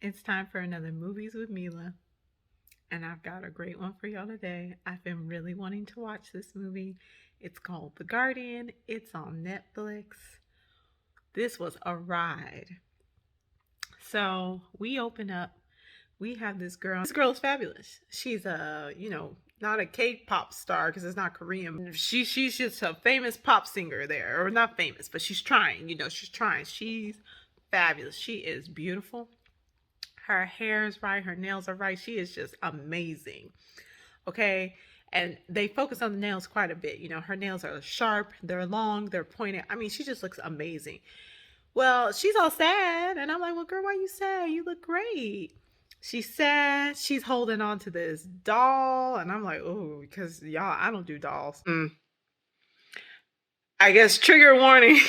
It's time for another Movies with Mila, and I've got a great one for y'all today. I've been really wanting to watch this movie. It's called The Guardian. It's on Netflix. This was a ride. So we open up. We have this girl. This girl is fabulous. She's not a K-pop star because it's not Korean. She's just a famous pop singer there, or not famous, but she's trying. She's trying. She's fabulous. She is beautiful. Her hair is right. Her nails are right. She is just amazing. Okay. And they focus on the nails quite a bit. Her nails are sharp. They're long. They're pointed. I mean, she just looks amazing. Well, she's all sad. And I'm like, well, girl, why you sad? You look great. She's sad. She's holding on to this doll. And I'm like, oh, because y'all, I don't do dolls. I guess trigger warning.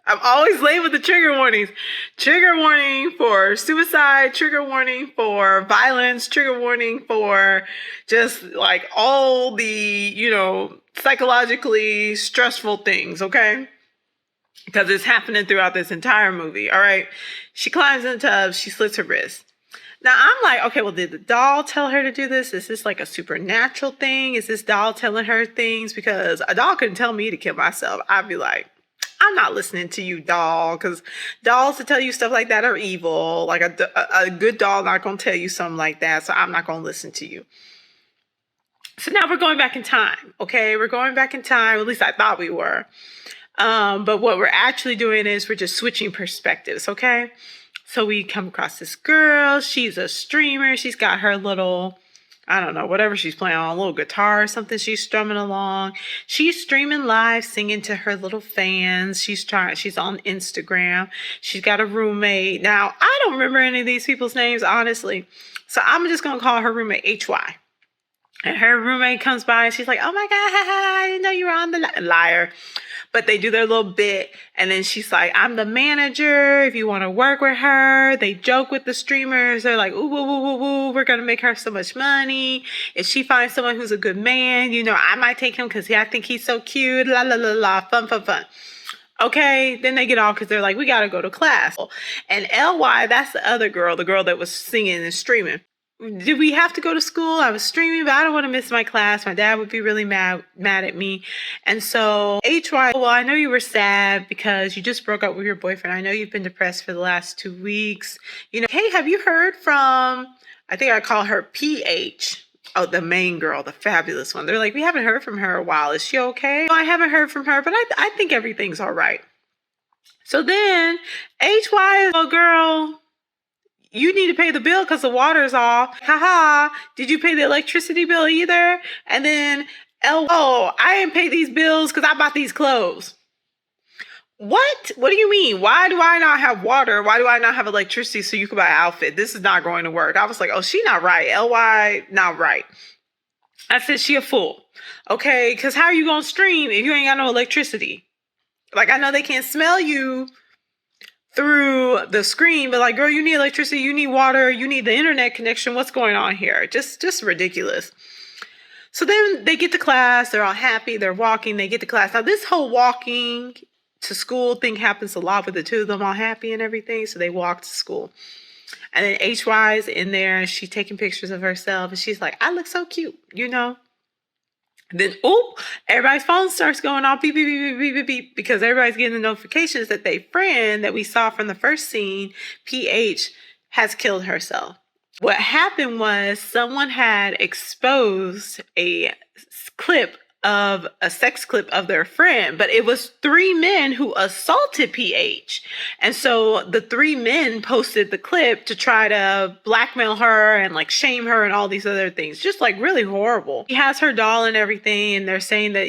I'm always late with the trigger warnings. Trigger warning for suicide, trigger warning for violence, trigger warning for just like all the, psychologically stressful things, okay? Because it's happening throughout this entire movie, all right? She climbs in the tub, she slits her wrist. Now, I'm like, okay, well, did the doll tell her to do this? Is this like a supernatural thing? Is this doll telling her things? Because a doll couldn't tell me to kill myself. I'd be like, I'm not listening to you, doll, because dolls to tell you stuff like that are evil. Like a good doll not going to tell you something like that, so I'm not going to listen to you. So now we're going back in time, okay? We're going back in time. At least I thought we were. But what we're actually doing is we're just switching perspectives, okay? So we come across this girl. She's a streamer. She's got her little, I don't know, whatever she's playing on, a little guitar or something she's strumming along. She's streaming live, singing to her little fans. She's on Instagram. She's got a roommate. Now, I don't remember any of these people's names, honestly. So I'm just going to call her roommate HY. And her roommate comes by and she's like, oh my God, I didn't know you were on the liar. But they do their little bit. And then she's like, I'm the manager. If you want to work with her, they joke with the streamers. They're like, ooh, woo, woo, woo, woo. We're going to make her so much money. If she finds someone who's a good man, I might take him because I think he's so cute. La, la, la, la. Fun, fun, fun. Okay. Then they get off because they're like, we got to go to class. And LY, that's the other girl, the girl that was singing and streaming. Did we have to go to school? I was streaming, but I don't want to miss my class. My dad would be really mad at me. And so HY, well, I know you were sad because you just broke up with your boyfriend. I know you've been depressed for the last 2 weeks. Hey, have you heard from, I think I call her PH. Oh, the main girl, the fabulous one. They're like, we haven't heard from her in a while. Is she okay? No, I haven't heard from her, but I think everything's all right. So then HY is, oh, girl, you need to pay the bill because the water's off. Haha. Did you pay the electricity bill either? And then, I didn't pay these bills because I bought these clothes. What? What do you mean? Why do I not have water? Why do I not have electricity so you can buy an outfit? This is not going to work. I was like, oh, she not right. LY not right. I said, she a fool. Okay, because how are you going to stream if you ain't got no electricity? Like, I know they can't smell you through the screen, but like, girl, you need electricity, you need water, you need the internet connection. What's going on here? Just ridiculous. So then they get to class, they're all happy, they're walking, they get to class. Now this whole walking to school thing happens a lot with the two of them all happy and everything. So they walk to school. And then HY is in there and she's taking pictures of herself and she's like, I look so cute, Then, everybody's phone starts going off, beep, beep, beep, beep, beep, beep, because everybody's getting the notifications that their friend that we saw from the first scene, PH, has killed herself. What happened was someone had exposed a sex clip of their friend, but it was 3 men who assaulted PH. And so the 3 men posted the clip to try to blackmail her and like shame her and all these other things. Just like really horrible. She has her doll and everything. And they're saying that,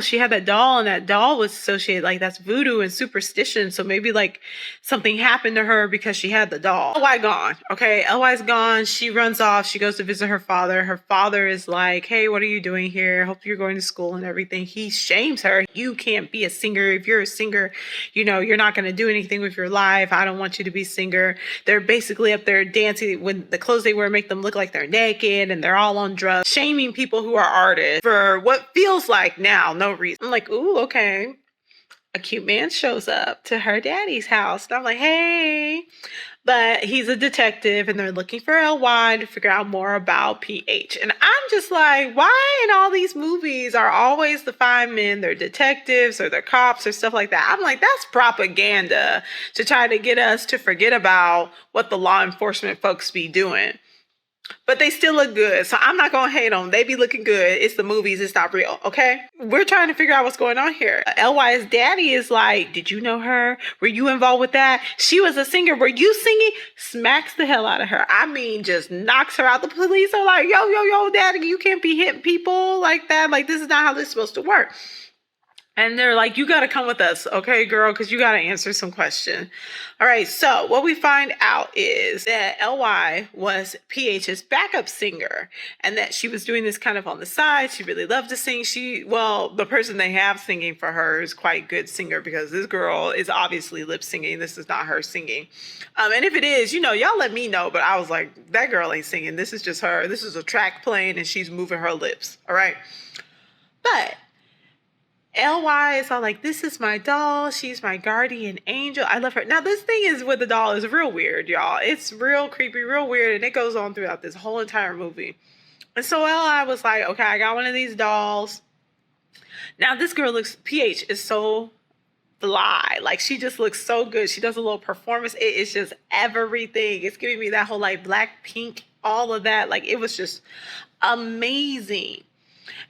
she had that doll and that doll was associated, like that's voodoo and superstition. So maybe like something happened to her because she had the doll. LY gone. Okay. LY's gone. She runs off. She goes to visit her father. Her father is like, hey, what are you doing here? Hope you're going to school and everything. He shames her. You can't be a singer. If you're a singer, you're not going to do anything with your life. I don't want you to be a singer. They're basically up there dancing when the clothes they wear make them look like they're naked and they're all on drugs, shaming people who are artists for what feels like now no reason. I'm like, ooh, okay. a cute man shows up to her daddy's house. And I'm like, hey. But he's a detective and they're looking for LY to figure out more about PH. And I'm just like, why in all these movies are always the fine men, they're detectives or they're cops or stuff like that? I'm like, that's propaganda to try to get us to forget about what the law enforcement folks be doing. But they still look good. So I'm not going to hate them. They be looking good. It's the movies. It's not real. Okay. We're trying to figure out what's going on here. LY's daddy is like, did you know her? Were you involved with that? She was a singer. Were you singing? Smacks the hell out of her. I mean, just knocks her out. The police are like, yo, daddy, you can't be hitting people like that. Like, this is not how this is supposed to work. And they're like, you got to come with us, okay, girl, because you got to answer some questions. All right, so what we find out is that LY was PH's backup singer and that she was doing this kind of on the side. She really loved to sing. The person they have singing for her is quite good singer because this girl is obviously lip singing. This is not her singing. And if it is, y'all let me know. But I was like, that girl ain't singing. This is just her. This is a track playing and she's moving her lips, all right? But LY is all like, this is my doll. She's my guardian angel. I love her. Now, this thing is with the doll is real weird, y'all. It's real creepy, real weird. And it goes on throughout this whole entire movie. And so LY was like, okay, I got one of these dolls. Now, this girl PH is so fly. Like, she just looks so good. She does a little performance. It is just everything. It's giving me that whole like black pink, all of that. Like, it was just amazing.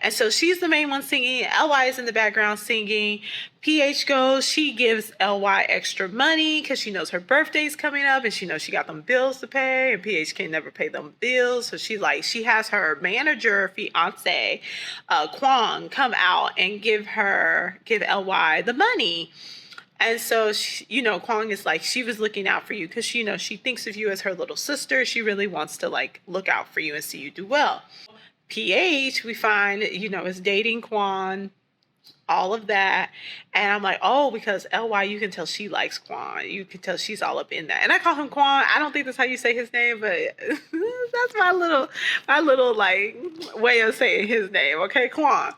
And so she's the main one singing. LY is in the background singing. PH goes. She gives LY extra money because she knows her birthday's coming up and she knows she got them bills to pay. And PH can never pay them bills. So she has her manager, fiance, Kwang, come out and give LY the money. And so, Kwang is like, she was looking out for you because, she thinks of you as her little sister. She really wants to like look out for you and see you do well. PH, we find, is dating Quan, all of that. And I'm like, oh, because LY, you can tell she likes Quan. You can tell she's all up in that. And I call him Quan. I don't think that's how you say his name, but that's my little like way of saying his name. Okay, Quan.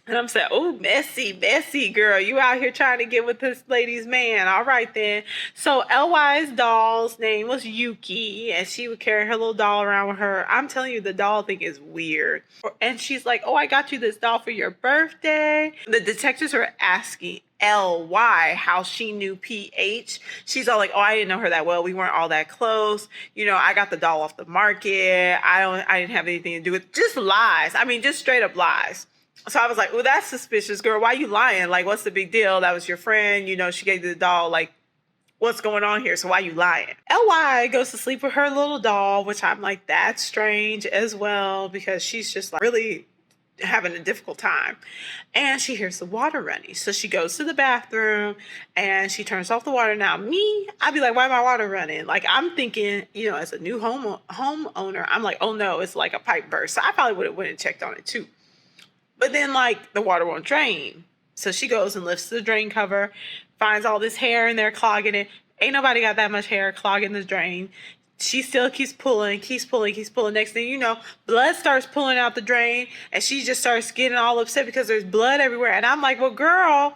And I'm saying, oh, messy girl. You out here trying to get with this lady's man. All right, then. So LY's doll's name was Yuki, and she would carry her little doll around with her. I'm telling you, the doll thing is weird. And she's like, oh, I got you this doll for your birthday. The detectives were asking LY how she knew PH. She's all like, oh, I didn't know her that well. We weren't all that close. I got the doll off the market. I didn't have anything to do with it. Just lies. I mean, just straight up lies. So I was like, well, that's suspicious, girl. Why are you lying? Like, what's the big deal? That was your friend. She gave you the doll. Like, what's going on here? So why are you lying? LY goes to sleep with her little doll, which I'm like, that's strange as well, because she's just like really having a difficult time. And she hears the water running. So she goes to the bathroom and she turns off the water. Now, I'd be like, why my water running? Like, I'm thinking, as a new homeowner, I'm like, oh no, it's like a pipe burst. So I probably would have went and checked on it too. But then, like, the water won't drain. So she goes and lifts the drain cover, finds all this hair in there clogging it. Ain't nobody got that much hair clogging the drain. She still keeps pulling. Next thing you know, blood starts pulling out the drain, and she just starts getting all upset because there's blood everywhere. And I'm like, well, girl,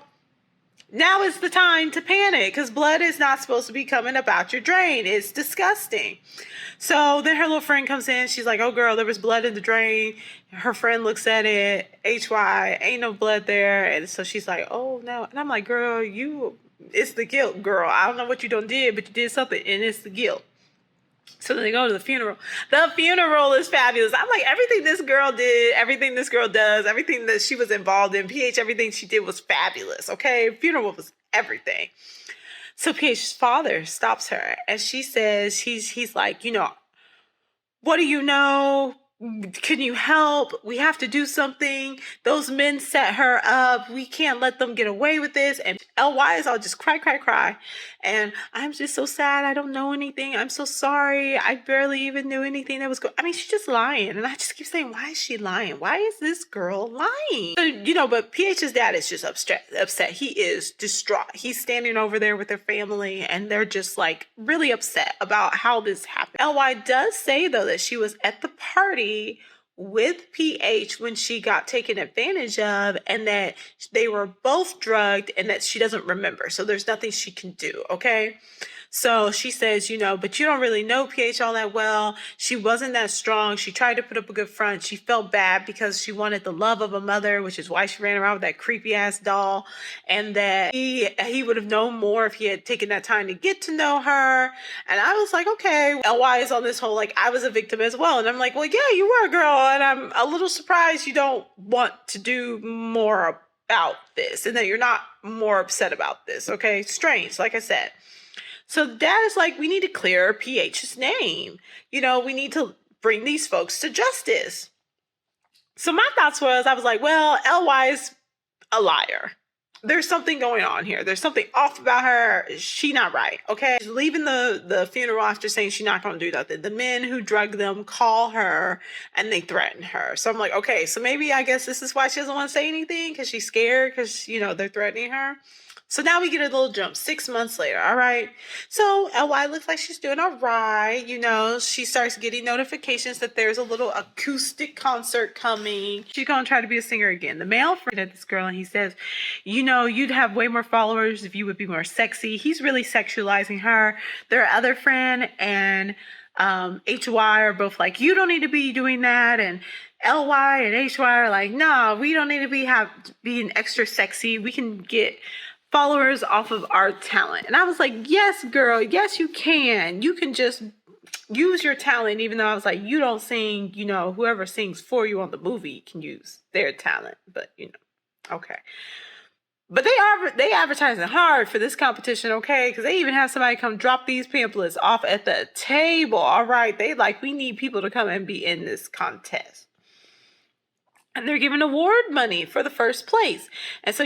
now is the time to panic because blood is not supposed to be coming up out your drain. It's disgusting. So then her little friend comes in. She's like, oh, girl, there was blood in the drain. Her friend looks at it. HY, ain't no blood there. And so she's like, oh, no. And I'm like, girl, it's the guilt, girl. I don't know what you done did, but you did something, and it's the guilt. So then they go to the funeral. The funeral is fabulous. I'm like, everything this girl did, everything this girl does, everything that she was involved in, PH, everything she did was fabulous, okay? Funeral was everything. So PH's father stops her, and she says, he's like, what do you know? Can you help? We have to do something. Those men set her up. We can't let them get away with this. And LY is all just cry. And I'm just so sad. I don't know anything. I'm so sorry. I barely even knew anything that was going. I mean, she's just lying. And I just keep saying, why is she lying? Why is this girl lying? But PH's dad is just upset. He is distraught. He's standing over there with their family, and they're just like really upset about how this happened. LY does say, though, that she was at the party with PH when she got taken advantage of, and that they were both drugged and that she doesn't remember. So there's nothing she can do, okay? So she says, but you don't really know PH all that well. She wasn't that strong. She tried to put up a good front. She felt bad because she wanted the love of a mother, which is why she ran around with that creepy ass doll. And that he would have known more if he had taken that time to get to know her. And I was like, okay, LY is on this whole, like, I was a victim as well. And I'm like, well, yeah, you were, girl. And I'm a little surprised you don't want to do more about this and that you're not more upset about this. Okay. Strange, like I said. So Dad is like, we need to clear PH's name. We need to bring these folks to justice. So my thoughts was, I was like, well, LY is a liar. There's something going on here. There's something off about her. She not right, okay? She's leaving the funeral after saying she's not going to do nothing. The men who drugged them call her and they threaten her. So I'm like, okay, so maybe I guess this is why she doesn't want to say anything, because she's scared, because, they're threatening her. So now we get a little jump 6 months later, all right? So LY looks like she's doing all right. She starts getting notifications that there's a little acoustic concert coming. She's going to try to be a singer again. The male friend at this girl, and he says, you'd have way more followers if you would be more sexy. He's really sexualizing her. Their other friend and HY are both like, you don't need to be doing that. And LY and HY are like, no, we don't need to being extra sexy. We can get followers off of our talent. And I was like, yes, girl, yes, you can. You can just use your talent, even though I was like, you don't sing, whoever sings for you on the movie can use their talent. But, okay. But they advertising hard for this competition, okay? Because they even have somebody come drop these pamphlets off at the table. All right. They like, we need people to come and be in this contest. And they're giving award money for the first place. And so,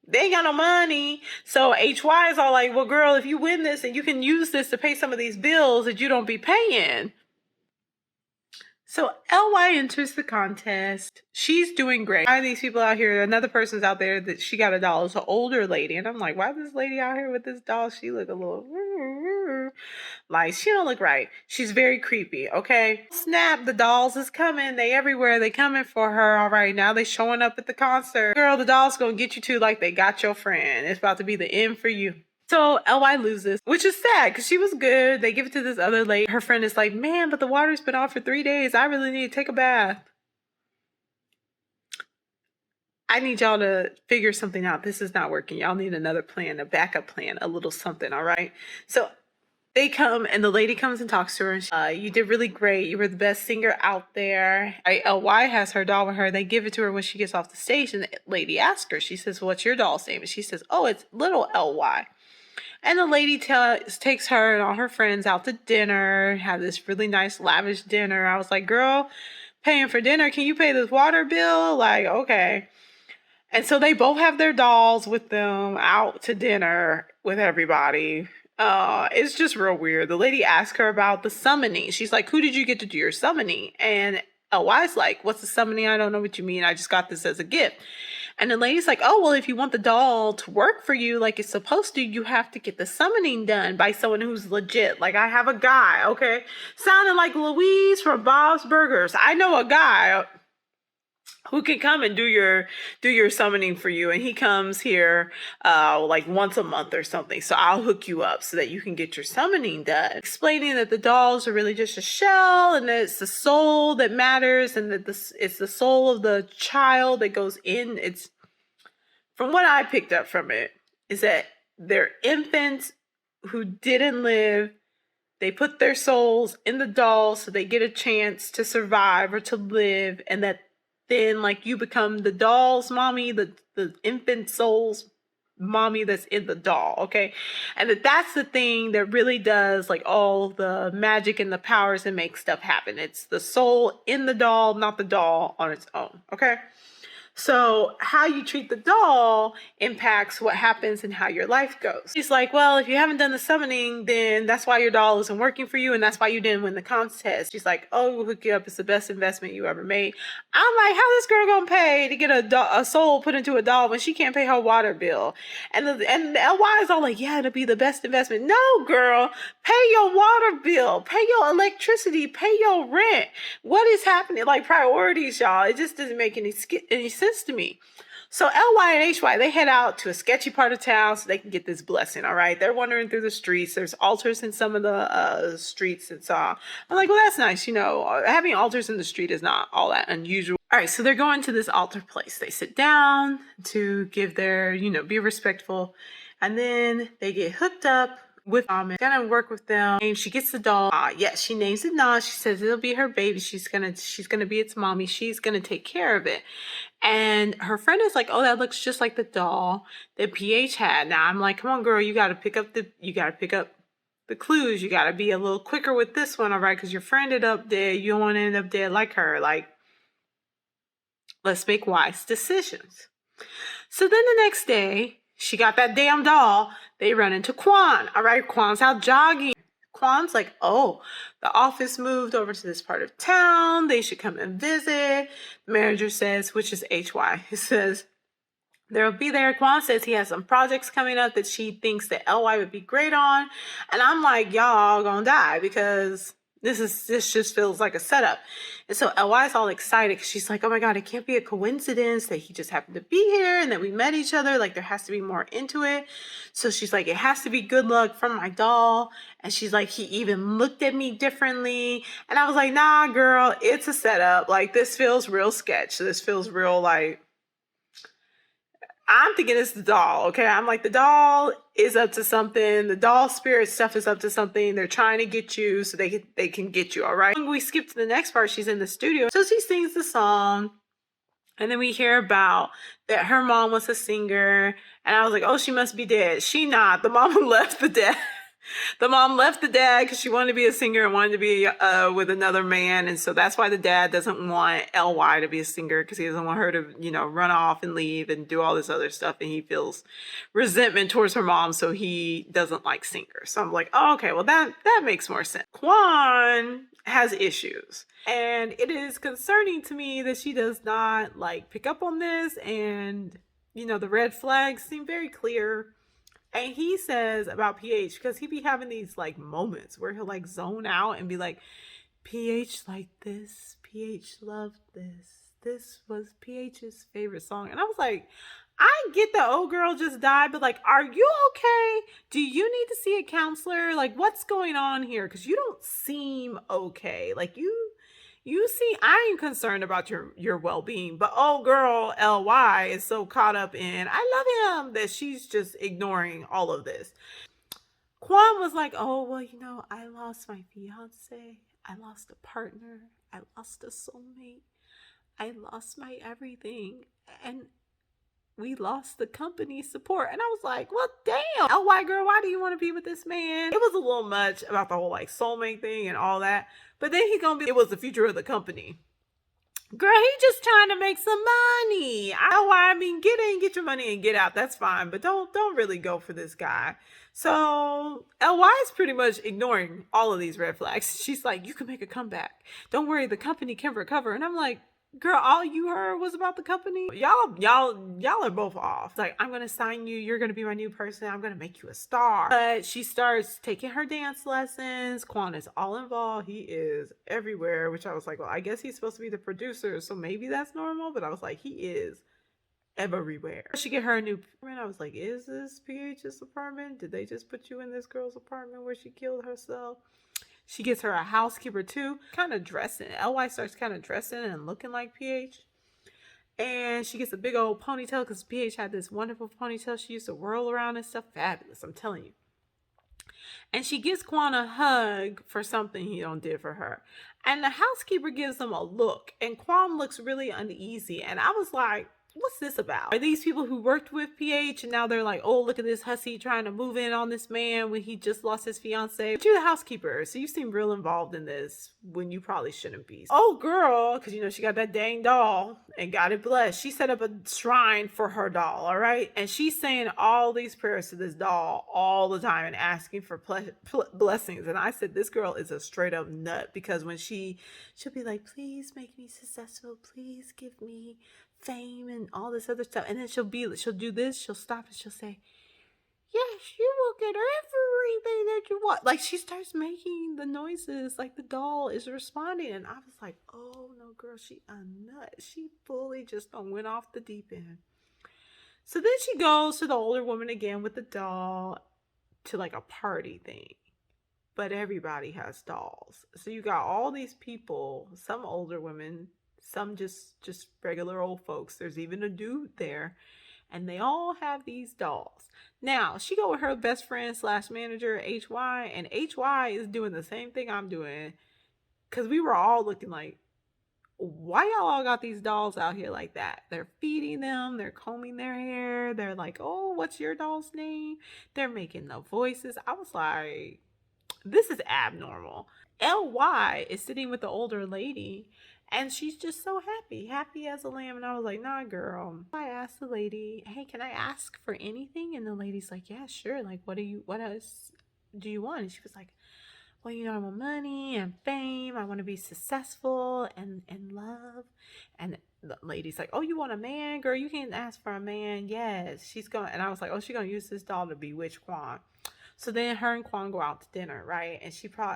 they ain't got no money. So HY is all like, well, girl, if you win this and you can use this to pay some of these bills that you don't be paying. So LY enters the contest. She's doing great. Why are these people out here? Another person's out there that she got a doll. It's an older lady. And I'm like, why is this lady out here with this doll? She look a little like, she don't look right. She's very creepy, okay? Snap, the dolls is coming. They everywhere. They coming for her. All right, now they showing up at the concert. Girl, the doll's gonna get you too, like they got your friend. It's about to be the end for you. So LY loses, which is sad because she was good. They give it to this other lady. Her friend is like, man, but the water's been off for 3 days. I really need to take a bath. I need y'all to figure something out. This is not working. Y'all need another plan, a backup plan, a little something, all right? So they come and the lady comes and talks to her. You did really great. You were the best singer out there. LY has her doll with her. They give it to her when she gets off the stage. And the lady asks her, she says, what's your doll's name? And she says, oh, it's little LY. And the lady takes her and all her friends out to dinner, have this really nice lavish dinner. I was like, girl, paying for dinner. Can you pay this water bill? Like, okay. And so they both have their dolls with them out to dinner with everybody. It's just real weird. The lady asked her about the summoning. She's like, who did you get to do your summoning? And LY's like, what's the summoning? I don't know what you mean. I just got this as a gift. And the lady's like, oh, well, if you want the doll to work for you like it's supposed to, you have to get the summoning done by someone who's legit. Like, I have a guy, okay? Sounding like Louise from Bob's Burgers. I know a guy who can come and do your summoning for you. And he comes here like once a month or something. So I'll hook you up so that you can get your summoning done. Explaining that the dolls are really just a shell and that it's the soul that matters and that it's the soul of the child that goes in. It's, from what I picked up from it, is that they're infants who didn't live. They put their souls in the dolls so they get a chance to survive or to live, and that then, like, you become the doll's mommy, the infant soul's mommy that's in the doll, okay? And that's the thing that really does, like, all the magic and the powers and make stuff happen. It's the soul in the doll, not the doll on its own, okay? So how you treat the doll impacts what happens and how your life goes. She's like, well, if you haven't done the summoning, then that's why your doll isn't working for you, and that's why you didn't win the contest. She's like, oh, we'll hook you up. It's the best investment you ever made. I'm like, how this girl gonna pay to get a soul put into a doll when she can't pay her water bill? And the LY is all like, yeah, it'll be the best investment. No, girl, pay your water bill, pay your electricity, pay your rent. What is happening? Like, priorities, y'all. It just doesn't make any sense to me. So LY and HY, they head out to a sketchy part of town so they can get this blessing, all right? They're wandering through the streets. There's altars in some of the streets and so on. I'm like, well, that's nice. You know, having altars in the street is not all that unusual. All right, so they're going to this altar place. They sit down to give their, you know, be respectful. And then they get hooked up with gonna work with them. And she gets the doll. Yes, she names it Nah. She says it'll be her baby. She's gonna be its mommy. She's gonna take care of it. And her friend is like, oh, that looks just like the doll that PH had. Now I'm like, come on, girl, you gotta pick up the clues. You gotta be a little quicker with this one, all right? Because your friend ended up dead. You don't want to end up dead like her. Like, let's make wise decisions. So then the next day, she got that damn doll. They run into Quan. All right, Quan's out jogging. Quan's like, oh, the office moved over to this part of town. They should come and visit. The manager says, which is HY, he says, they'll be there. Quan says he has some projects coming up that she thinks that LY would be great on. And I'm like, y'all gonna die because this just feels like a setup. And so LY's all excited because she's like, oh my God, it can't be a coincidence that he just happened to be here and that we met each other. Like, there has to be more into it. So she's like, it has to be good luck from my doll. And she's like, he even looked at me differently. And I was like, nah, girl, it's a setup. Like, this feels real sketch. This feels real like, I'm thinking it's the doll, okay? I'm like, the doll is up to something. The doll spirit stuff is up to something. They're trying to get you so they can get you, all right? When we skip to the next part, she's in the studio. So she sings the song. And then we hear about that her mom was a singer. And I was like, oh, she must be dead. She not. The mom left the dad. The mom left the dad because she wanted to be a singer and wanted to be with another man. And so that's why the dad doesn't want LY to be a singer, because he doesn't want her to, you know, run off and leave and do all this other stuff. And he feels resentment towards her mom, so he doesn't like singers. So I'm like, oh, okay, well, that makes more sense. Quan has issues. And it is concerning to me that she does not, like, pick up on this. And, you know, the red flags seem very clear. And he says about PH, because he be having these like moments where he'll like zone out and be like, PH liked this, PH loved this, this was PH's favorite song. And I was like, I get the old girl just died, but like, are you okay? Do you need to see a counselor? Like, what's going on here? Because you don't seem okay. Like, you see, I am concerned about your well-being, but oh girl, LY is so caught up in, I love him, that she's just ignoring all of this. Quan was like, oh, well, you know, I lost my fiance. I lost a partner. I lost a soulmate. I lost my everything. And we lost the company support. And I was like, well, damn, LY girl, why do you want to be with this man? It was a little much about the whole like soulmate thing and all that. But then it was the future of the company. Girl, he just trying to make some money. I mean, get in, get your money and get out. That's fine. But don't really go for this guy. So LY is pretty much ignoring all of these red flags. She's like, you can make a comeback. Don't worry, the company can recover. And I'm like, girl, all you heard was about the company. Y'all are both off. It's like, I'm gonna sign you. You're gonna be my new person. I'm gonna make you a star. But she starts taking her dance lessons. Quan is all involved. He is everywhere, which I was like, well, I guess he's supposed to be the producer, so maybe that's normal. But I was like, he is everywhere. She get her a new apartment. I was like, is this PH's apartment? Did they just put you in this girl's apartment where she killed herself? She gets her a housekeeper too, kind of dressing. LY starts kind of dressing and looking like PH. And she gets a big old ponytail because PH had this wonderful ponytail she used to whirl around and stuff. Fabulous, I'm telling you. And she gives Quan a hug for something he did for her. And the housekeeper gives him a look. And Quan looks really uneasy. And I was like, what's this about? Are these people who worked with PH and now they're like, oh, look at this hussy trying to move in on this man when he just lost his fiance? But you're the housekeeper, so you seem real involved in this when you probably shouldn't be. Oh, girl, because you know she got that dang doll, and God it bless. She set up a shrine for her doll, all right? And she's saying all these prayers to this doll all the time and asking for blessings. And I said, this girl is a straight up nut, because when she'll be like, please make me successful, please give me fame and all this other stuff, and then she'll do this, she'll stop and she'll say, yes, you will get everything that you want. Like, she starts making the noises like the doll is responding, and I was like, oh no, girl, she a nut. She fully just went off the deep end. So then she goes to the older woman again with the doll to like a party thing, but everybody has dolls. So you got all these people, some older women, some just regular old folks. There's even a dude there, and they all have these dolls. Now she go with her best friend / manager HY, and HY is doing the same thing I'm doing, because we were all looking like, why y'all all got these dolls out here like that? They're feeding them, they're combing their hair, they're like, oh, what's your doll's name? They're making the voices. I was like, this is abnormal. LY is sitting with the older lady, and she's just so happy as a lamb. And I was like, nah, girl. I asked the lady, hey, can I ask for anything? And the lady's like, yeah, sure. Like, what else do you want? And she was like, well, you know, I want money and fame. I want to be successful and love. And the lady's like, oh, you want a man? Girl, you can't ask for a man. Yes. And I was like, oh, she's going to use this doll to bewitch Quan. So then her and Quan go out to dinner, right? And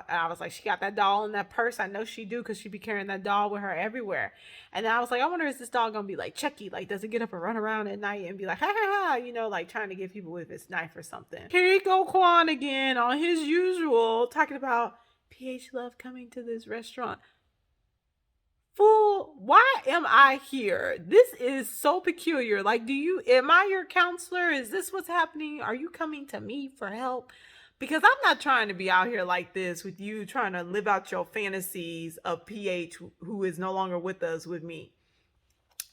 I was like, she got that doll in that purse. I know she do, because she be carrying that doll with her everywhere. And I was like, I wonder, is this doll gonna be like Chucky? Like, does it get up and run around at night and be like, ha ha ha, you know, like trying to get people with its knife or something? Here you go, Quan again on his usual, talking about PH love coming to this restaurant. Fool, why am I here? This is so peculiar. Like, am I your counselor? Is this what's happening? Are you coming to me for help? Because I'm not trying to be out here like this with you trying to live out your fantasies of PH, who is no longer with us, with me.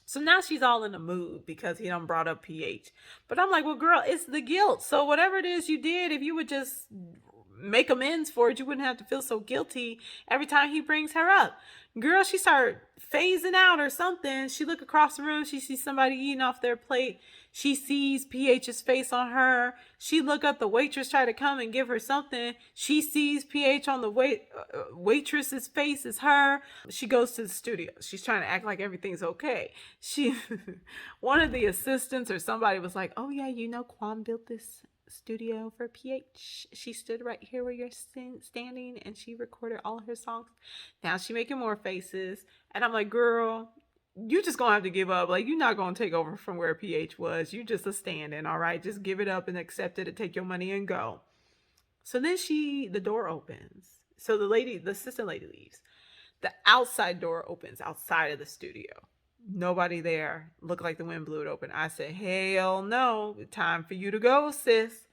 So now she's all in a mood because he done brought up PH. But I'm like, well, girl, it's the guilt. So whatever it is you did, if you would just make amends for it, you wouldn't have to feel so guilty every time he brings her up. Girl, she started phasing out or something. She look across the room. She sees somebody eating off their plate. She sees PH's face on her. She look up, the waitress try to come and give her something. She sees PH on the waitress's face is her. She goes to the studio. She's trying to act like everything's okay. One of the assistants or somebody was like, oh yeah, you know, Quan built this studio for PH. She stood right here where you're standing, and she recorded all her songs. Now she making more faces, and I'm like, girl, you just gonna have to give up. Like, you're not gonna take over from where PH was. You just a stand-in, all right? Just give it up and accept it and take your money and go. So then the door opens. So the assistant lady leaves. The outside door opens outside of the studio. Nobody there. Looked like the wind blew it open. I said, hell no. Time for you to go, sis.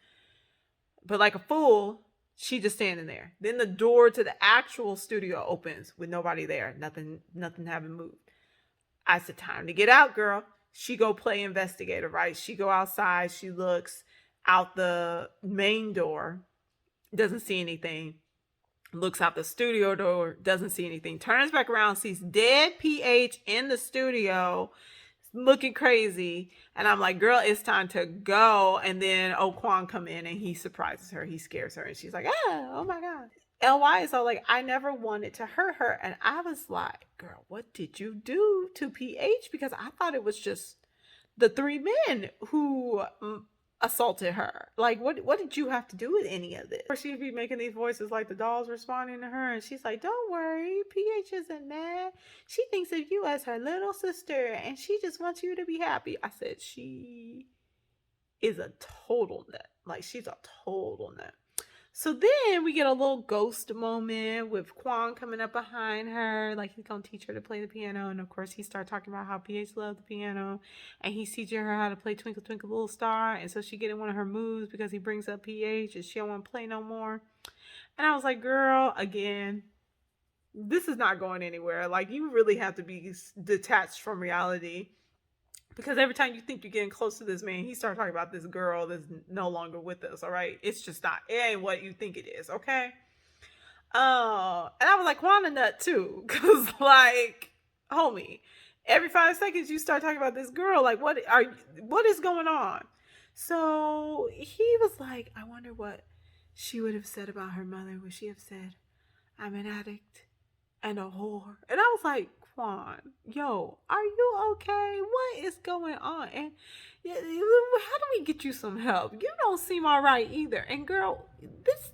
But like a fool, she just standing there. Then the door to the actual studio opens with nobody there. Nothing having moved. I said, time to get out, girl. She go play investigator, right? She go outside. She looks out the main door. Doesn't see anything. Looks out the studio door, doesn't see anything. Turns back around, sees dead PH in the studio, looking crazy. And I'm like, girl, it's time to go. And then Quan come in and he surprises her. He scares her. And she's like, oh my God. LY is all like, I never wanted to hurt her. And I was like, girl, what did you do to PH? Because I thought it was just the 3 men who assaulted her. Like, what did you have to do with any of this? Or she'd be making these voices like the doll's responding to her, and she's like, don't worry, PH isn't mad. She thinks of you as her little sister, and she just wants you to be happy. I said, she is a total nut. Like, she's a total nut. So then we get a little ghost moment with Quan coming up behind her, like he's gonna teach her to play the piano. And of course he started talking about how PH loved the piano, and he's teaching her how to play Twinkle Twinkle Little Star. And so she getting one of her moves because he brings up PH and she don't want to play no more. And I was like, girl, again, this is not going anywhere. Like, you really have to be detached from reality Because every time you think you're getting close to this man, he starts talking about this girl that's no longer with us. All right, it's just not. It ain't what you think it is. Okay. And I was like, Quan a nut too, cause like, homie, every 5 seconds you start talking about this girl. Like, what is going on? So he was like, I wonder what she would have said about her mother. Would she have said, I'm an addict and a whore? And I was like, Quan, yo, are you okay? What is going on? And how do we get you some help? You don't seem all right either. And girl, this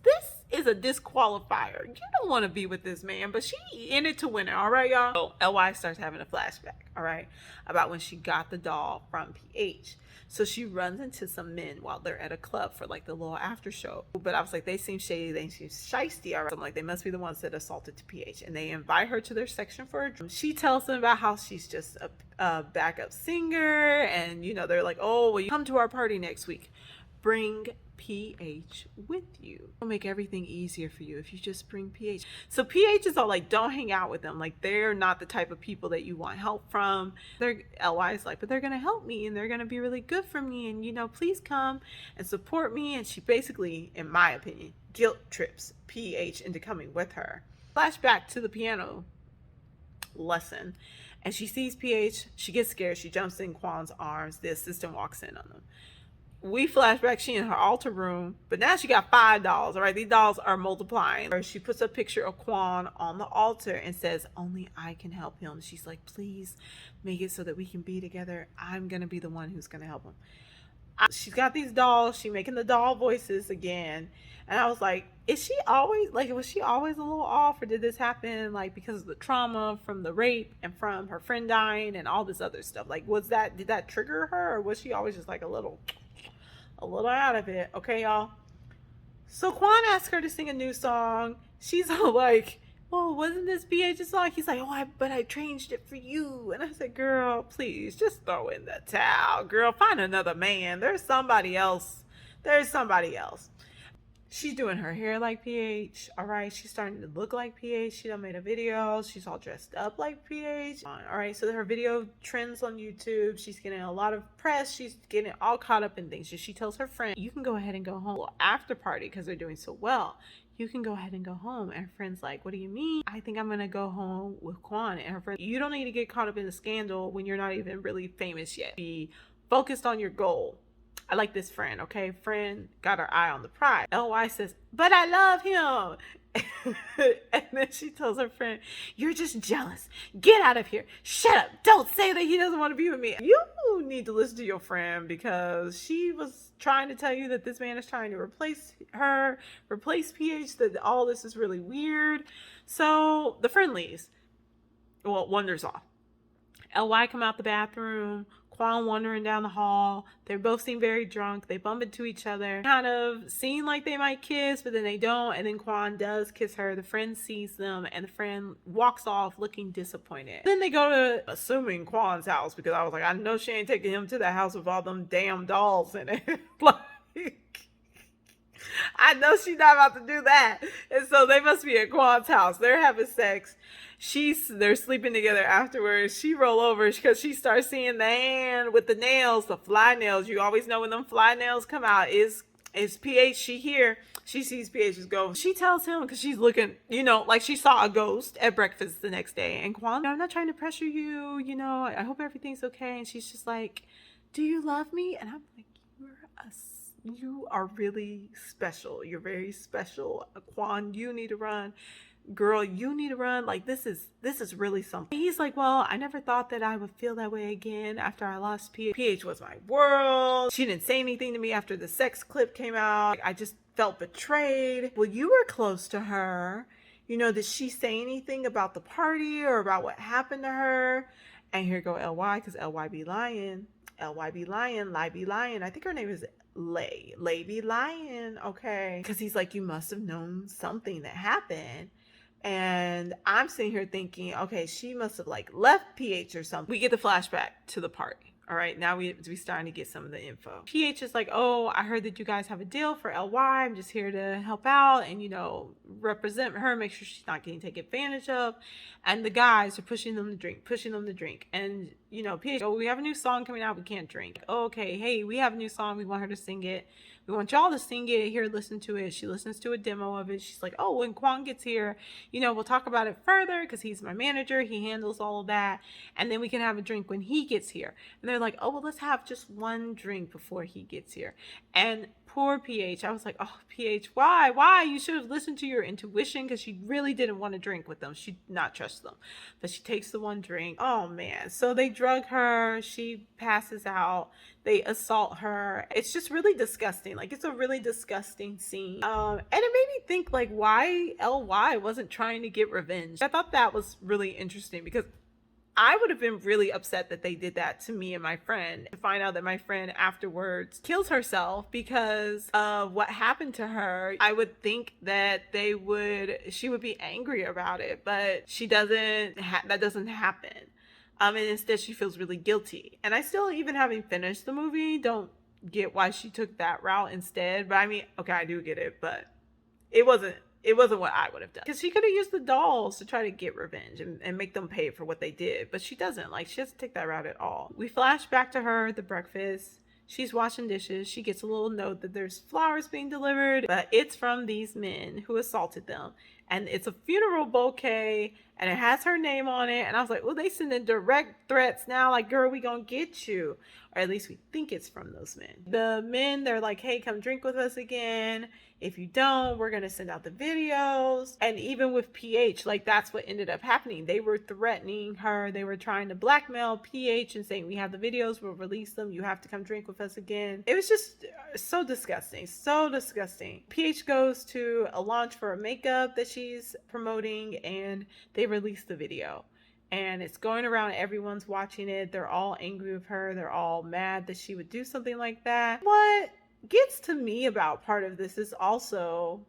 is a disqualifier. You don't want to be with this man, but she in it to win it. All right, y'all. So LY starts having a flashback. All right, about when she got the doll from PH. So she runs into some men while they're at a club for like the little after show. But I was like, they seem shady, they seem shiesty. All right. So I'm like, they must be the ones that assaulted to PH. And they invite her to their section for a drink. She tells them about how she's just a backup singer. And, you know, they're like, oh, well, you come to our party next week. Bring PH with you. It'll make everything easier for you if you just bring PH. So PH is all like, don't hang out with them. Like, they're not the type of people that you want help from. LY is like, but they're gonna help me and they're gonna be really good for me, and you know, please come and support me. And she basically, in my opinion, guilt trips PH into coming with her. Flashback to the piano lesson, and she sees PH. She gets scared. She jumps in Quan's arms. The assistant walks in on them. We flashback, she in her altar room, but now she got 5 dolls. All right, these dolls are multiplying. She puts a picture of Quan on the altar and says, only I can help him. She's like, please make it so that we can be together. I'm gonna be the one who's gonna help him. She's got these dolls. She's making the doll voices again. And I was like, is she always, like, was she always a little off, or did this happen like because of the trauma from the rape and from her friend dying and all this other stuff? Like, did that trigger her, or was she always just like a little out of it? Okay, y'all. So Quan asked her to sing a new song. She's all like, well, wasn't this PH's song? He's like, oh, but I changed it for you. And I said, girl, please just throw in the towel. Girl, find another man. There's somebody else. She's doing her hair like PH. All right, she's starting to look like PH. She done made a video. She's all dressed up like PH. All right, so her video trends on YouTube. She's getting a lot of press. She's getting all caught up in things. She tells her friend, you can go ahead and go home. Well, after party, because they're doing so well, you can go ahead and go home. And her friend's like, what do you mean? I think I'm gonna go home with Quan. And her friend, you don't need to get caught up in the scandal when you're not even really famous yet. Be focused on your goal. I like this friend, okay? Friend got her eye on the prize. LY says, but I love him. And then she tells her friend, you're just jealous. Get out of here. Shut up. Don't say that he doesn't want to be with me. You need to listen to your friend, because she was trying to tell you that this man is trying to replace PH, that all this is really weird. So the friend leaves. Well, wanders off. LY come out the bathroom. Quan wandering down the hall. They both seem very drunk. They bump into each other, kind of seem like they might kiss, but then they don't. And then Quan does kiss her. The friend sees them, and the friend walks off looking disappointed. Then they go to, assuming, Quan's house, because I was like, I know she ain't taking him to the house with all them damn dolls in it. Like, I know she's not about to do that. And so they must be at Quan's house. They're having sex. They're sleeping together afterwards. She roll over because she starts seeing the hand with the nails, the fly nails. You always know when them fly nails come out is PH. She sees PH's ghost. She tells him, because she's looking, you know, like she saw a ghost at breakfast the next day. And Quan, I'm not trying to pressure you, you know, I hope everything's okay. And she's just like, do you love me? And I'm like, you are really special. You're very special. Quan, you need to run. Girl, you need to run. Like, this is really something. He's like, well, I never thought that I would feel that way again after I lost PH. PH was my world. She didn't say anything to me after the sex clip came out. I just felt betrayed. Well, you were close to her. You know, did she say anything about the party or about what happened to her? And here go LY, because LY be lying. LY be lying. Lie be lying. I think her name is Lay be lying. Okay. Because he's like, you must have known something that happened. And I'm sitting here thinking, okay, she must have like left PH or something. We get the flashback to the party. All right, now we starting to get some of the info. PH is like, oh, I heard that you guys have a deal for LY. I'm just here to help out and, you know, represent her, make sure she's not getting taken advantage of. And the guys are pushing them to drink. And you know, PH, oh, we have a new song coming out, we can't drink. Oh, okay, hey, we have a new song, we want her to sing it. We want y'all to sing it. Here, listen to it. She listens to a demo of it. She's like, oh, when Kwon gets here, you know, we'll talk about it further because he's my manager. He handles all of that. And then we can have a drink when he gets here. And they're like, oh, well, let's have just one drink before he gets here. And poor PH, I was like, oh, PH, why? Why? You should have listened to your intuition, because she really didn't want to drink with them. She did not trust them. But she takes the one drink. Oh, man. So they drug her. She passes out. They assault her. It's just really disgusting. Like, it's a really disgusting scene. And it made me think, like, why LY wasn't trying to get revenge. I thought that was really interesting, because I would have been really upset that they did that to me and my friend. To find out that my friend afterwards kills herself because of what happened to her, I would think that she would be angry about it, but she doesn't. That doesn't happen. And instead she feels really guilty. And I still, even having finished the movie, don't get why she took that route instead. But I mean, okay, I do get it, but it wasn't what I would have done. Because she could have used the dolls to try to get revenge and make them pay for what they did. But she doesn't. Like, she doesn't take that route at all. We flash back to her at the breakfast. She's washing dishes. She gets a little note that there's flowers being delivered, but it's from these men who assaulted them. And it's a funeral bouquet, and it has her name on it. And I was like, well, they sending direct threats now. Like, girl, we gonna get you. Or at least we think it's from those men. The men, they're like, hey, come drink with us again. If you don't, we're going to send out the videos. And even with PH, like, that's what ended up happening. They were threatening her. They were trying to blackmail PH and saying, we have the videos, we'll release them. You have to come drink with us again. It was just so disgusting. So disgusting. PH goes to a launch for a makeup that she's promoting, and they release the video. And it's going around, everyone's watching it. They're all angry with her. They're all mad that she would do something like that. What gets to me about part of this is also,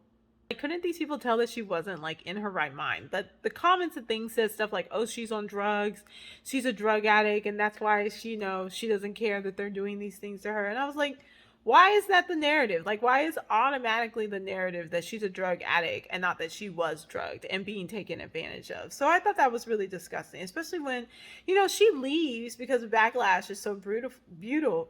like, couldn't these people tell that she wasn't, like, in her right mind? But the comments and things said stuff like, oh, she's on drugs, she's a drug addict, and that's why she, you know, she doesn't care that they're doing these things to her. And I was like, why is that the narrative? Like, why is automatically the narrative that she's a drug addict and not that she was drugged and being taken advantage of? So I thought that was really disgusting, especially when, you know, she leaves because the backlash is so brutal.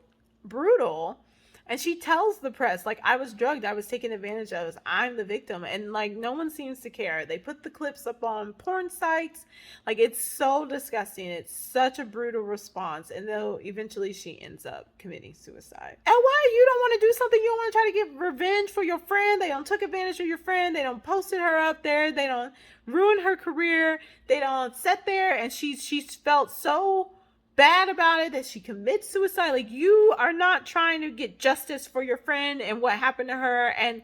And she tells the press, like, I was drugged, I was taken advantage of, I'm the victim. And, like, no one seems to care. They put the clips up on porn sites. Like, it's so disgusting. It's such a brutal response. And though eventually she ends up committing suicide. And why you don't want to do something? You don't want to try to get revenge for your friend. They don't took advantage of your friend. They don't posted her up there. They don't ruin her career. They don't sit there and she's felt so bad about it that she commits suicide. Like, you are not trying to get justice for your friend and what happened to her and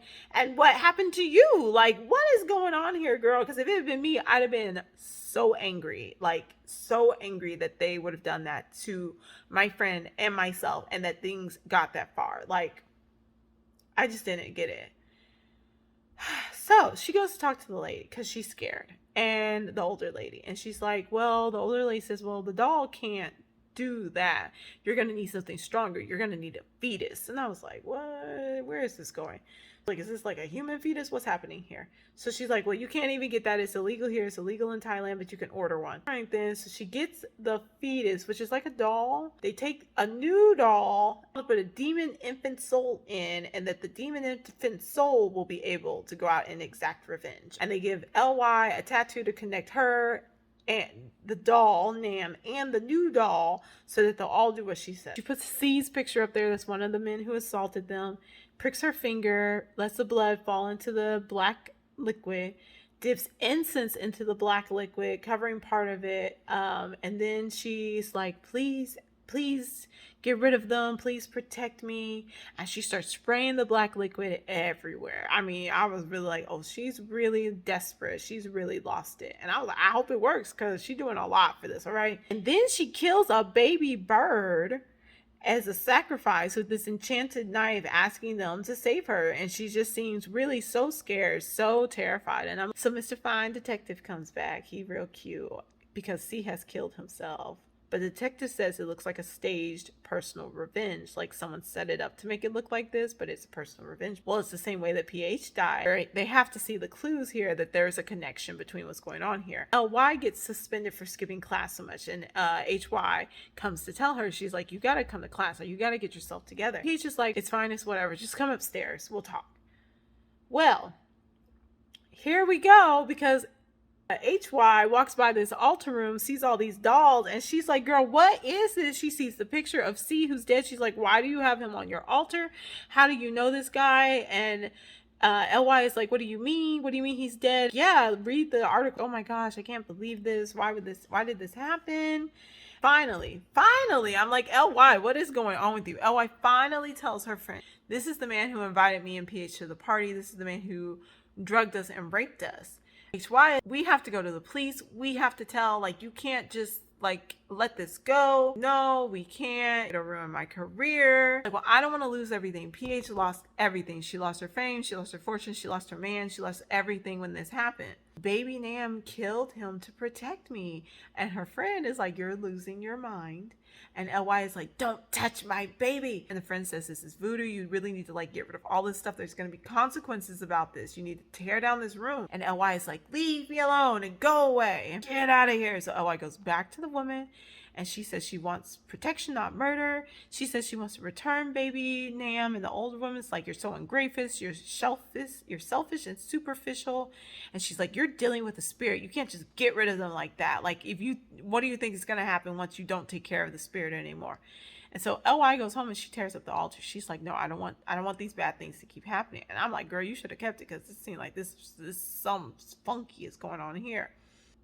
what happened to you. Like, what is going on here, girl? Because if it had been me, I'd have been so angry, like so angry that they would have done that to my friend and myself, and that things got that far. Like, I just didn't get it. So she goes to talk to the lady because she's scared, and the older lady, and she's like, well, the older lady says, well, the doll can't do that. You're gonna need something stronger. You're gonna need a fetus. And I was like, what? Where is this going? Like, is this like a human fetus? What's happening here? So she's like, well, you can't even get that. It's illegal here. It's illegal in Thailand, but you can order one. Right then, so she gets the fetus, which is like a doll. They take a new doll, put a demon infant soul in, and that the demon infant soul will be able to go out and exact revenge. And they give LY a tattoo to connect her and the doll, Nam, and the new doll, so that they'll all do what she said. She puts C's picture up there. That's one of the men who assaulted them. Pricks her finger, lets the blood fall into the black liquid, dips incense into the black liquid, covering part of it. And then she's like, please get rid of them. Please protect me. And she starts spraying the black liquid everywhere. I mean, I was really like, oh, she's really desperate. She's really lost it. And I was like, I hope it works, because she's doing a lot for this, all right? And then she kills a baby bird as a sacrifice with this enchanted knife, asking them to save her. And she just seems really so scared, so terrified. And so Mr. Fine Detective comes back. He real cute, because C has killed himself. But the detective says it looks like a staged personal revenge, like someone set it up to make it look like this, but it's a personal revenge. Well, it's the same way that PH died. Right? They have to see the clues here that there's a connection between what's going on here. LY gets suspended for skipping class so much, and HY comes to tell her, she's like, you gotta come to class, or you gotta get yourself together. He's just like, it's fine, it's whatever, just come upstairs, we'll talk. Well, here we go, because HY walks by this altar room, sees all these dolls, and she's like, girl, what is this? She sees the picture of C, who's dead. She's like, why do you have him on your altar? How do you know this guy? And LY is like, what do you mean? What do you mean he's dead? Yeah, read the article. Oh my gosh, I can't believe this. Why did this happen? Finally, I'm like, LY, what is going on with you? LY finally tells her friend, this is the man who invited me and PH to the party. This is the man who drugged us and raped us. HY, we have to go to the police. We have to tell, like, you can't just, like, let this go. No, we can't. It'll ruin my career. Like, well, I don't want to lose everything. PH lost everything. She lost her fame. She lost her fortune. She lost her man. She lost everything when this happened. Baby Nam killed him to protect me. And her friend is like, you're losing your mind. And LY is like, don't touch my baby. And the friend says, this is voodoo. You really need to, like, get rid of all this stuff. There's going to be consequences about this. You need to tear down this room. And LY is like, leave me alone and go away and get out of here. So LY goes back to the woman, and she says she wants protection, not murder. She says she wants to return baby Nam. And the older woman's like, you're so ungracious, you're selfish and superficial. And she's like, you're dealing with a spirit. You can't just get rid of them like that. Like, what do you think is going to happen once you don't take care of the spirit anymore? And so LY goes home and she tears up the altar. She's like, no, I don't want these bad things to keep happening. And I'm like, girl, you should have kept it, because it seemed like this some funky is going on here.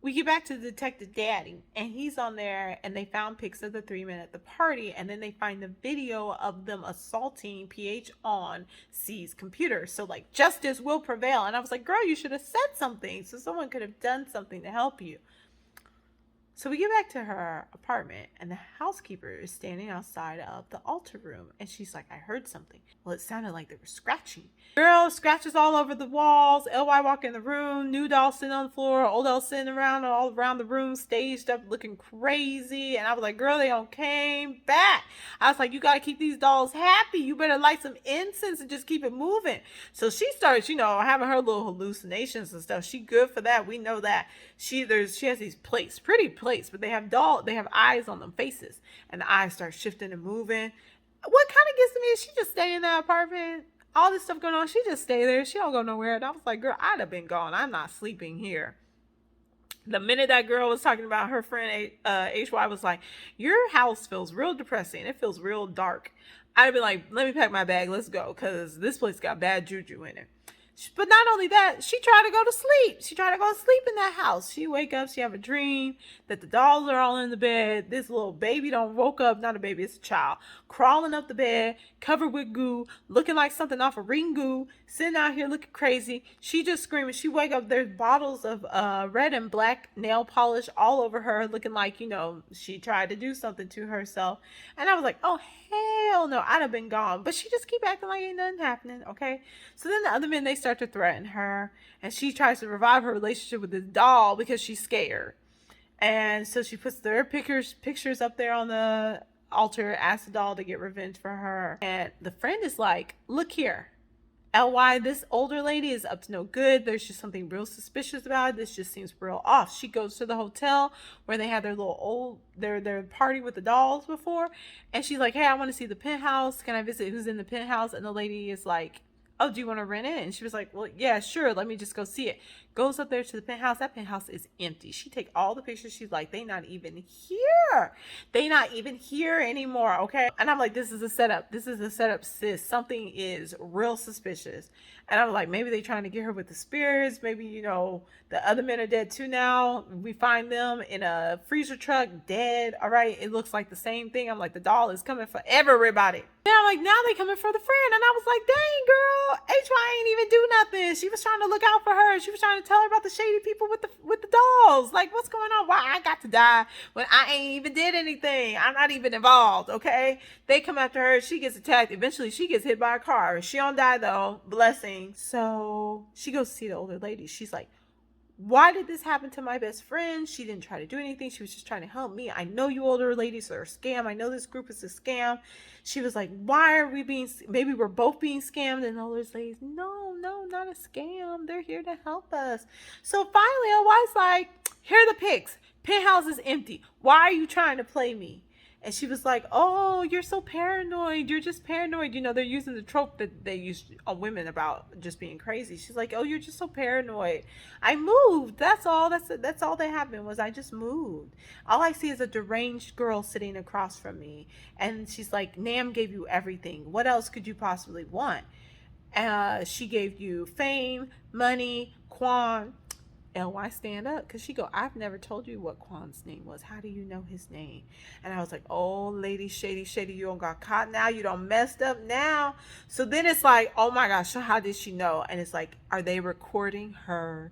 We get back to Detective Daddy, and he's on there, and they found pics of the 3 men at the party, and then they find the video of them assaulting PH on C's computer. So, like, justice will prevail. And I was like, girl, you should have said something so someone could have done something to help you. So we get back to her apartment, and the housekeeper is standing outside of the altar room, and she's like, I heard something. Well, it sounded like they were scratching. Girl, scratches all over the walls. LY walk in the room, new doll sitting on the floor, old doll sitting around all around the room, staged up, looking crazy. And I was like, girl, they all came back. I was like, you got to keep these dolls happy. You better light some incense and just keep it moving. So she starts, having her little hallucinations and stuff. She good for that. We know that. She has these plates, pretty plates, but they have eyes on them, faces, and the eyes start shifting and moving. What kind of gets to me is she just stay in that apartment, all this stuff going on, she just stay there, she don't go nowhere. And I was like, girl, I'd have been gone. I'm not sleeping here. The minute that girl was talking about her friend HY was like, your house feels real depressing, it feels real dark, I'd be like, let me pack my bag, let's go, because this place got bad juju in it. But not only that, she tried to go to sleep. She tried to go to sleep in that house. She wake up, she have a dream that the dolls are all in the bed. This little baby woke up, not a baby, it's a child, crawling up the bed, covered with goo, looking like something off of Ringu, sitting out here looking crazy. She just screaming. She wake up, there's bottles of red and black nail polish all over her, looking like, she tried to do something to herself. And I was like, oh, hell no, I'd have been gone. But she just keep acting like ain't nothing happening, okay? So then the other men, they start to threaten her, and she tries to revive her relationship with this doll because she's scared. And so she puts their pictures up there on the altar, asks the doll to get revenge for her. And the friend is like, look here, LY, this older lady is up to no good. There's just something real suspicious about it. This just seems real off. She goes to the hotel where they had their party with the dolls before, and she's like, hey, I want to see the penthouse. Can I visit who's in the penthouse? And the lady is like, oh, do you want to rent it? And she was like, well, yeah, sure, let me just go see it. Goes up there to the penthouse. That penthouse is empty. She take all the pictures. She's like, they not even here. They not even here anymore, okay? And I'm like, this is a setup. This is a setup, sis. Something is real suspicious. And I was like, maybe they trying to get her with the spirits. Maybe, the other men are dead too now. We find them in a freezer truck, dead. All right, it looks like the same thing. I'm like, the doll is coming for everybody. And I'm like, now they coming for the friend. And I was like, dang, girl, HY ain't even do nothing. She was trying to look out for her. She was trying to tell her about the shady people with the dolls. Like, what's going on? Why I got to die when I ain't even did anything? I'm not even involved, okay? They come after her. She gets attacked. Eventually, she gets hit by a car. She don't die, though. Blessing. So she goes to see the older lady. She's like, why did this happen to my best friend? She didn't try to do anything. She was just trying to help me. I know you older ladies are a scam. I know this group is a scam. She was like, why are we being, maybe we're both being scammed. And all those ladies, no, not a scam. They're here to help us. So finally, I was like, here are the pics. Penthouse is empty. Why are you trying to play me? And she was like, oh, you're so paranoid. You're just paranoid. You know, they're using the trope that they use on women about just being crazy. She's like, oh, you're just so paranoid. I moved. That's all. That's all that happened was I just moved. All I see is a deranged girl sitting across from me. And she's like, Nam gave you everything. What else could you possibly want? She gave you fame, money, Quan. LY, stand up, because she go, I've never told you what Quan's name was. How do you know his name? And I was like, oh, lady, shady, you don't got caught now. You don't messed up now. So then it's like, oh my gosh, so how did she know? And it's like, are they recording her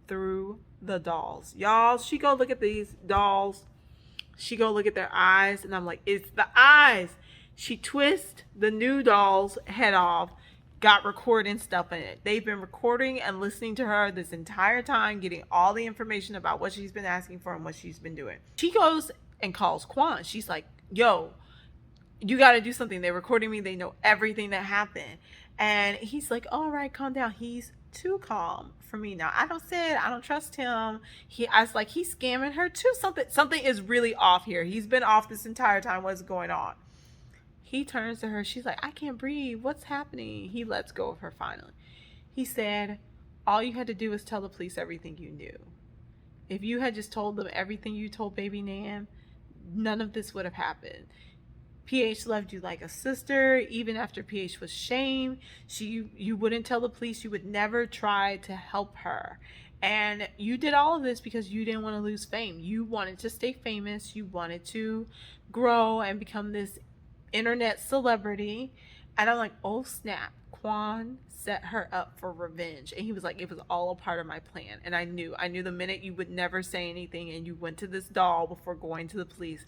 through the dolls? Y'all, she go look at these dolls. She go look at their eyes. And I'm like, it's the eyes. She twists the new doll's head off, got recording stuff in it. They've been recording and listening to her this entire time, getting all the information about what she's been asking for and what she's been doing. She goes and calls Quan. She's like, yo, you got to do something. They're recording me. They know everything that happened. And he's like, all right, calm down. He's too calm for me now. I don't trust him. I was like, he's scamming her too. Something is really off here. He's been off this entire time. What's going on? He turns to her. She's like, I can't breathe. What's happening? He lets go of her finally. He said, all you had to do was tell the police everything you knew. If you had just told them everything you told baby Nam, none of this would have happened. PH loved you like a sister. Even after PH was shamed, you wouldn't tell the police. You would never try to help her. And you did all of this because you didn't want to lose fame. You wanted to stay famous. You wanted to grow and become this internet celebrity. And I'm like, oh snap, Quan set her up for revenge. And he was like, it was all a part of my plan. And I knew the minute you would never say anything and you went to this doll before going to the police,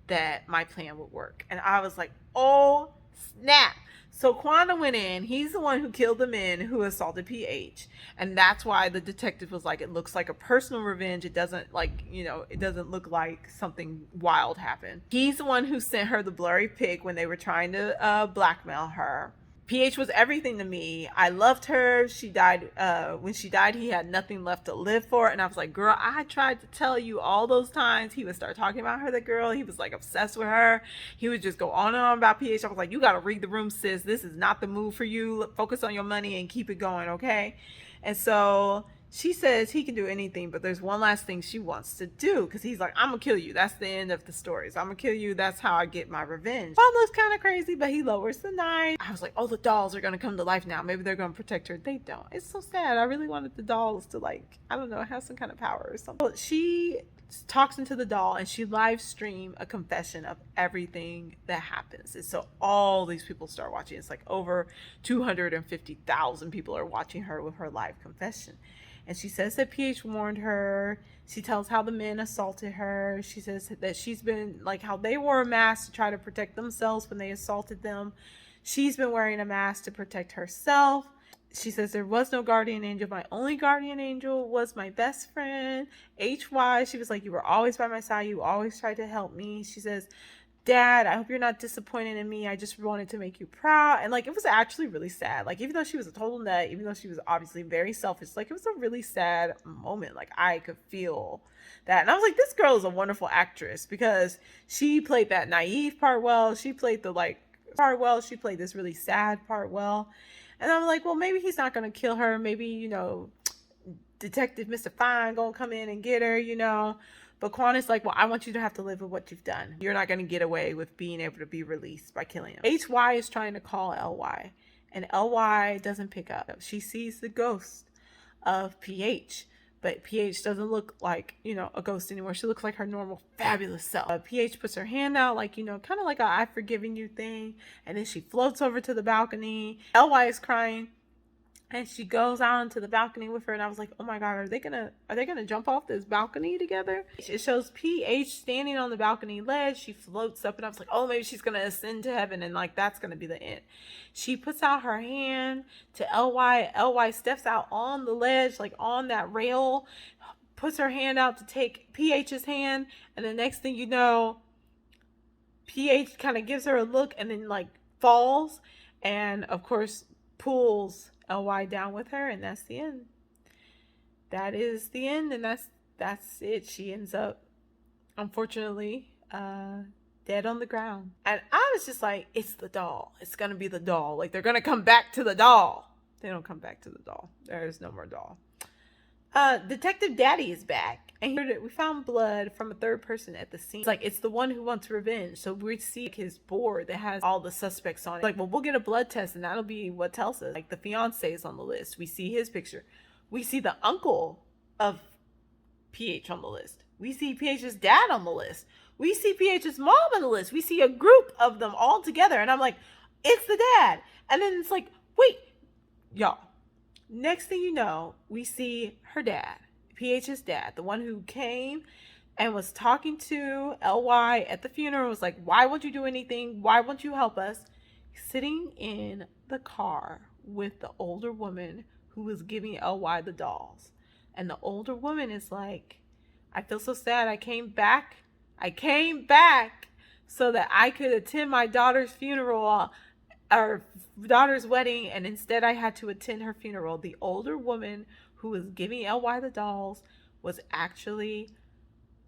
that my plan would work. And I was like, oh snap. So Quanda went in. He's the one who killed the men who assaulted PH. And that's why the detective was like, it looks like a personal revenge. It doesn't it doesn't look like something wild happened. He's the one who sent her the blurry pic when they were trying to blackmail her. PH was everything to me. I loved her. She died. When she died, he had nothing left to live for. And I was like, girl, I tried to tell you all those times. He would start talking about her, the girl. He was like obsessed with her. He would just go on and on about PH. I was like, you got to read the room, sis. This is not the move for you. Focus on your money and keep it going, okay? And so she says he can do anything, but there's one last thing she wants to do, because he's like, I'm gonna kill you. That's the end of the story. So I'm gonna kill you. That's how I get my revenge. Paul looks kind of crazy, but he lowers the knife. I was like, oh, the dolls are gonna come to life now. Maybe they're gonna protect her. They don't. It's so sad. I really wanted the dolls to, like, I don't know, have some kind of power or something. But she talks into the doll and she live stream a confession of everything that happens. And so all these people start watching. It's like over 250,000 people are watching her with her live confession. And she says that PH warned her. She tells how the men assaulted her. She says that she's been, like, how they wore a mask to try to protect themselves when they assaulted them. She's been wearing a mask to protect herself. She says there was no guardian angel. My only guardian angel was my best friend, HY. She was like, you were always by my side. You always tried to help me. She says, Dad, I hope you're not disappointed in me. I just wanted to make you proud. And, like, it was actually really sad. Like, even though she was a total nut, even though she was obviously very selfish, like, it was a really sad moment. Like, I could feel that. And I was like, this girl is a wonderful actress, because she played that naive part well. She played the, like, part well. She played this really sad part well. And I'm like, well, maybe he's not going to kill her. Maybe, you know, Detective Mr. Fine going to come in and get her, you know. But Quan is like, well, I want you to have to live with what you've done. You're not going to get away with being able to be released by killing him. HY is trying to call LY, and LY doesn't pick up. She sees the ghost of PH, but PH doesn't look like, you know, a ghost anymore. She looks like her normal, fabulous self. PH puts her hand out, like, you know, kind of like a I've forgiven you thing. And then she floats over to the balcony. LY is crying. And she goes out onto the balcony with her, and I was like, oh my god, are they gonna jump off this balcony together? It shows PH standing on the balcony ledge. She floats up, and I was like, oh, maybe she's gonna ascend to heaven, and like that's gonna be the end. She puts out her hand to LY. LY steps out on the ledge, like on that rail, puts her hand out to take PH's hand, and the next thing you know, PH kind of gives her a look and then like falls, and of course pulls LY down with her, and that's the end. That is the end, and that's it. She ends up, unfortunately, dead on the ground. And I was just like, it's the doll. It's gonna be the doll. Like, they're gonna come back to the doll. They don't come back to the doll. There is no more doll. Detective Daddy is back, and we found blood from a third person at the scene. It's like, it's the one who wants revenge. So we see his board that has all the suspects on it. Like, well, we'll get a blood test, and that'll be what tells us. Like, the fiance is on the list. We see his picture. We see the uncle of PH on the list. We see PH's dad on the list. We see PH's mom on the list. We see a group of them all together, and I'm like, it's the dad. And then it's like, wait, y'all. Next thing you know, we see her dad, PH's dad, the one who came and was talking to LY at the funeral, was like, why won't you do anything? Why won't you help us? Sitting in the car with the older woman who was giving LY the dolls. And the older woman is like, I feel so sad. I came back so that I could attend my daughter's funeral, our daughter's wedding, and instead I had to attend her funeral. The older woman who was giving LY the dolls was actually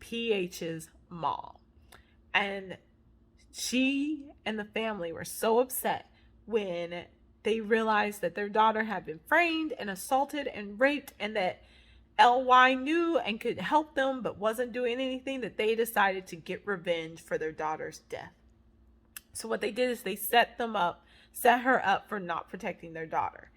PH's mom. And she and the family were so upset when they realized that their daughter had been framed and assaulted and raped, and that LY knew and could help them but wasn't doing anything, that they decided to get revenge for their daughter's death. So what they did is they set her up for not protecting their daughter.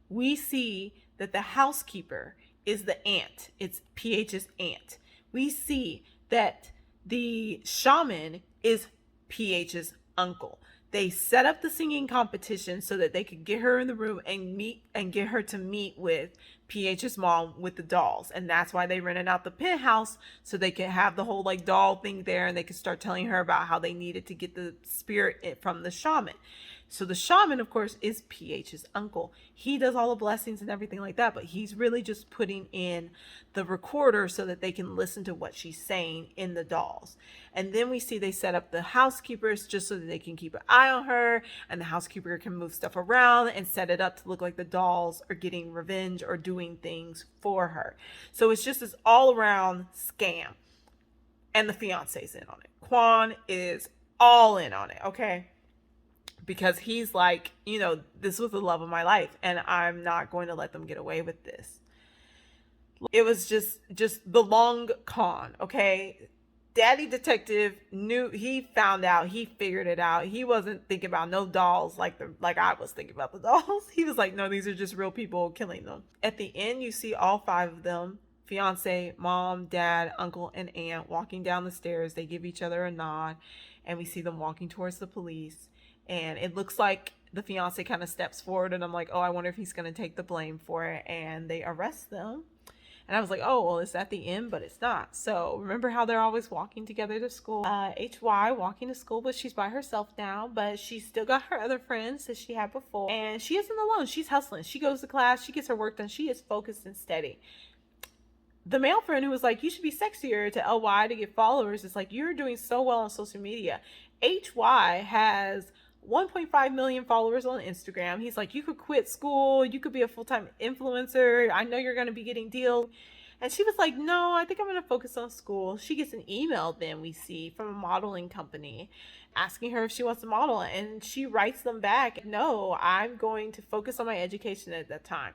We see that the housekeeper is the aunt. It's PH's aunt. We see that the shaman is PH's uncle. They set up the singing competition so that they could get her in the room and get her to meet with PH's mom with the dolls. And that's why they rented out the penthouse, so they could have the whole like doll thing there, and they could start telling her about how they needed to get the spirit from the shaman. So the shaman, of course, is PH's uncle. He does all the blessings and everything like that, but he's really just putting in the recorder so that they can listen to what she's saying in the dolls. And then we see they set up the housekeepers just so that they can keep an eye on her, and the housekeeper can move stuff around and set it up to look like the dolls are getting revenge or doing things for her. So it's just this all around scam. And the fiance's in on it. Quan is all in on it, okay? Because he's like, this was the love of my life, and I'm not going to let them get away with this. It was just the long con, okay? Daddy Detective he found out, he figured it out. He wasn't thinking about no dolls like I was thinking about the dolls. He was like, no, these are just real people killing them. At the end, you see all 5 of them, fiance, mom, dad, uncle, and aunt, walking down the stairs. They give each other a nod, and we see them walking towards the police. And it looks like the fiance kind of steps forward, and I'm like, oh, I wonder if he's going to take the blame for it. And they arrest them. And I was like, oh, well, it's at the end, but it's not. So remember how they're always walking together to school? HY walking to school, but she's by herself now. But she's still got her other friends that she had before. And she isn't alone. She's hustling. She goes to class. She gets her work done. She is focused and steady. The male friend who was like, you should be sexier to LY to get followers, is like, you're doing so well on social media. HY has 1.5 million followers on Instagram. He's like, you could quit school, you could be a full-time influencer, I know you're going to be getting deals. And she was like, no, I think I'm going to focus on school. She gets an email then we see from a modeling company asking her if she wants to model, and she writes them back, no, I'm going to focus on my education at that time.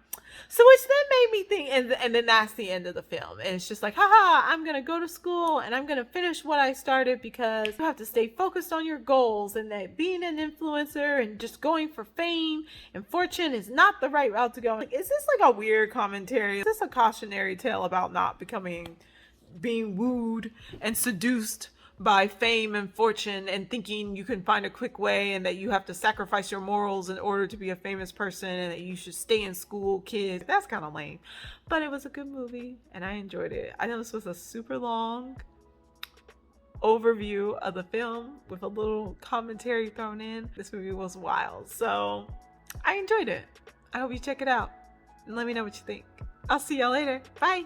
So which then made me think, and then that's the end of the film. And it's just like, haha, I'm going to go to school and I'm going to finish what I started, because you have to stay focused on your goals, and that being an influencer and just going for fame and fortune is not the right route to go. Like, is this like a weird commentary? Is this a cautionary tale about not being wooed and seduced by fame and fortune and thinking you can find a quick way and that you have to sacrifice your morals in order to be a famous person and that you should stay in school, kids. That's kind of lame. But it was a good movie and I enjoyed it. I know this was a super long overview of the film with a little commentary thrown in. This movie was wild. So I enjoyed it. I hope you check it out and let me know what you think. I'll see y'all later. Bye.